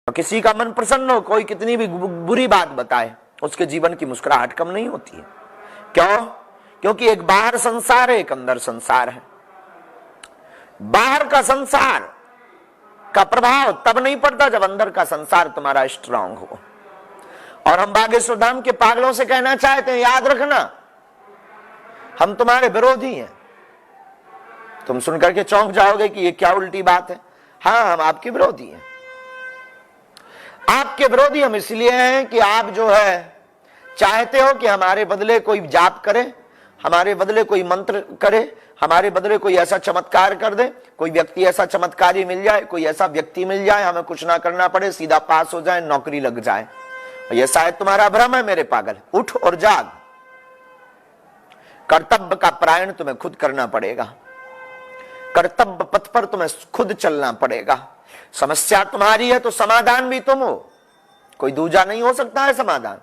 किसी का मन प्रसन्न हो, कोई कितनी भी बुरी बात बताए, उसके जीवन की मुस्कुराहट कम नहीं होती है। क्यों? क्योंकि एक बाहर संसार है, एक अंदर संसार है। बाहर का संसार का प्रभाव तब नहीं पड़ता जब अंदर का संसार तुम्हारा स्ट्रांग हो। और हम बागेश्वर धाम के पागलों से कहना चाहते हैं, याद रखना, हम तुम्हारे विरोधी हैं। तुम सुनकर के चौंक जाओगे कि ये क्या उल्टी बात है। हाँ, हम आपके विरोधी हैं। आपके विरोधी हम इसलिए हैं कि आप जो है चाहते हो कि हमारे बदले कोई जाप करे, हमारे बदले कोई मंत्र करे, हमारे बदले कोई ऐसा चमत्कार कर दे, कोई व्यक्ति ऐसा चमत्कारी मिल जाए, कोई ऐसा व्यक्ति मिल जाए, हमें कुछ ना करना पड़े, सीधा पास हो जाए, नौकरी लग जाए। यह शायद तुम्हारा भ्रम है मेरे पागल। उठ और जाग। कर्तव्य का प्रायण तुम्हें खुद करना पड़ेगा। कर्तव्य पथ पर तुम्हें खुद चलना पड़ेगा। समस्या तुम्हारी है तो समाधान भी तुम हो, कोई दूजा नहीं हो सकता है समाधान।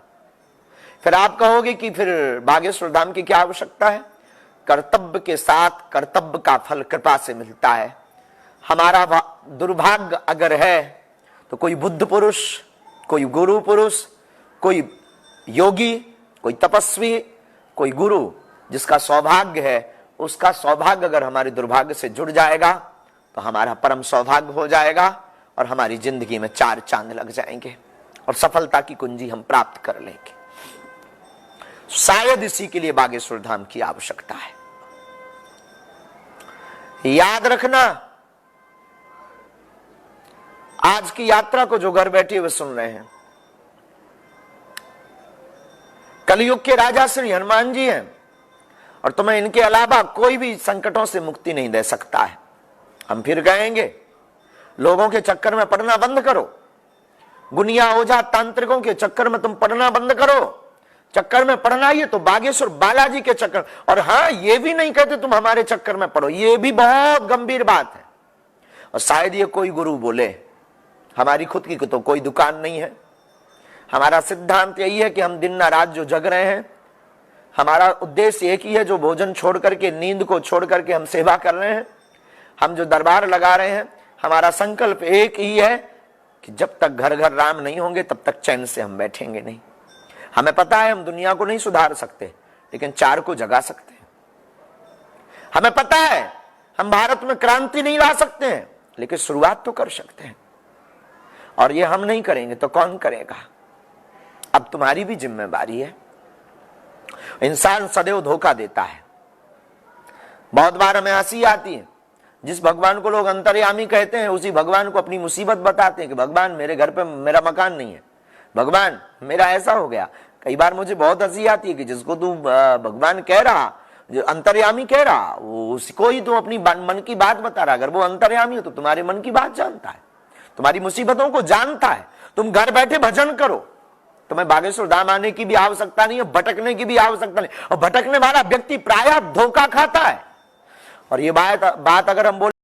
फिर आप कहोगे कि फिर बागेश्वर धाम की क्या आवश्यकता है। कर्तव्य के साथ कर्तव्य का फल कृपा से मिलता है। हमारा दुर्भाग्य अगर है तो कोई बुद्ध पुरुष, कोई गुरु पुरुष, कोई योगी, कोई तपस्वी, कोई गुरु जिसका सौभाग्य है, उसका सौभाग्य अगर हमारे दुर्भाग्य से जुड़ जाएगा तो हमारा परम सौभाग्य हो जाएगा और हमारी जिंदगी में 4 चांद लग जाएंगे और सफलता की कुंजी हम प्राप्त कर लेंगे। शायद इसी के लिए बागेश्वर धाम की आवश्यकता है। याद रखना, आज की यात्रा को जो घर बैठे हुए सुन रहे हैं, कलयुग के राजा श्री हनुमान जी हैं और तुम्हें इनके अलावा कोई भी संकटों से मुक्ति नहीं दे सकता है। हम फिर कहेंगे, लोगों के चक्कर में पड़ना बंद करो। गुनिया ओझा तांत्रिकों के चक्कर में तुम पड़ना बंद करो। चक्कर में पड़ना ही है तो बागेश्वर बालाजी के चक्कर। और हाँ, ये भी नहीं कहते तुम हमारे चक्कर में पड़ो, ये भी बहुत गंभीर बात है। और शायद ये कोई गुरु बोले, हमारी खुद की तो कोई दुकान नहीं है। हमारा सिद्धांत यही है कि हम दिन ना रात जो जग रहे हैं, हमारा उद्देश्य एक ही है, जो भोजन छोड़ करके, नींद को छोड़ करके हम सेवा कर रहे हैं, हम जो दरबार लगा रहे हैं, हमारा संकल्प एक ही है कि जब तक घर घर राम नहीं होंगे तब तक चैन से हम बैठेंगे नहीं। हमें पता है हम दुनिया को नहीं सुधार सकते, लेकिन 4 को जगा सकते हैं। हमें पता है हम भारत में क्रांति नहीं ला सकते हैं, लेकिन शुरुआत तो कर सकते हैं। और ये हम नहीं करेंगे तो कौन करेगा। अब तुम्हारी भी जिम्मेदारी है। इंसान सदैव धोखा देता है। बहुत बार हमें हंसी आती है, जिस भगवान को लोग अंतर्यामी कहते हैं उसी भगवान को अपनी मुसीबत बताते हैं कि भगवान मेरे घर पे मेरा मकान नहीं है, भगवान मेरा ऐसा हो गया। कई बार मुझे बहुत हंसी आती है कि जिसको तू भगवान कह रहा, जो अंतर्यामी कह रहा, उसको ही तू अपनी मन की बात बता रहा। अगर वो अंतर्यामी हो तो तुम्हारे मन की बात जानता है, तुम्हारी मुसीबतों को जानता है। तुम घर बैठे भजन करो, तुम्हें बागेश्वर धाम आने की भी आवश्यकता नहीं है, भटकने की भी आवश्यकता नहीं। और भटकने वाला व्यक्ति प्रायः धोखा खाता है। और ये बात अगर हम बोले